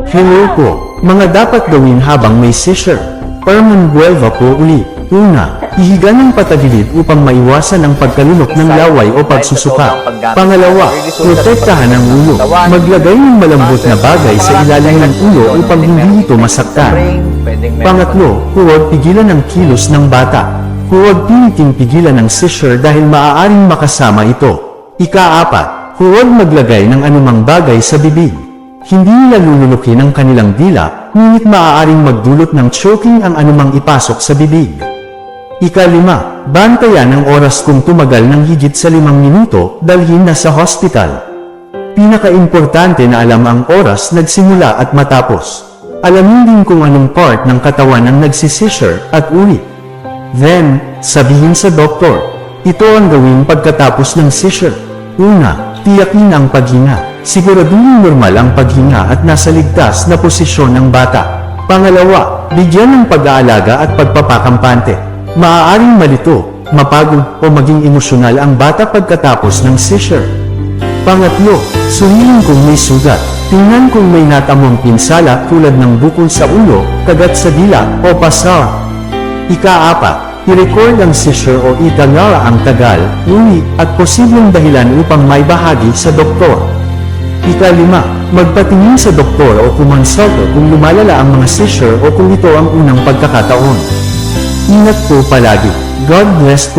Hello po, mga dapat gawin habang may seizure. Permanbuelva po uli. Una, ihiga ng patagilid upang maiwasan ang pagkalunok ng laway o pagsusuka. Pangalawa, protektahan ang ulo. Maglagay ng malambot na bagay sa ilalim ng ulo upang hindi ito masaktan. Pangatlo, huwag pigilan ang kilos ng bata. Huwag piniting pigilan ang seizure dahil maaaring makasama ito. Ika-apat, huwag maglagay ng anumang bagay sa bibig. Hindi nila lululukin ang kanilang dila, ngunit maaaring magdulot ng choking ang anumang ipasok sa bibig. Ika-lima, bantayan ang oras kung tumagal ng higit sa 5 minuto, dalhin na sa hospital. Pinaka-importante na alam ang oras nagsimula at matapos. Alamin din kung anong part ng katawan ang nagsiseizure at ulit. Then, sabihin sa doktor. Ito ang gawin pagkatapos ng seizure. Una, tiyakin ang paghinga. Siguraduhin normal ang paghinga at nasa ligtas na posisyon ng bata. Pangalawa, bigyan ng pag-aalaga at pagpapakampante. Maaaring malito, mapagod o maging emosyonal ang bata pagkatapos ng seizure. Pangatlo, suriin kung may sugat. Tingnan kung may natamong pinsala tulad ng bukol sa ulo, kagat sa dila o pasar. Ika-apat, i-record ang seizure o itangala ang tagal, uri at posibleng dahilan upang may bahagi sa doktor. Ika-5, magpatingin sa doktor o kumonsulta kung lumalala ang mga seizure o kung ito ang unang pagkakataon. Ingat po palagi. God bless po.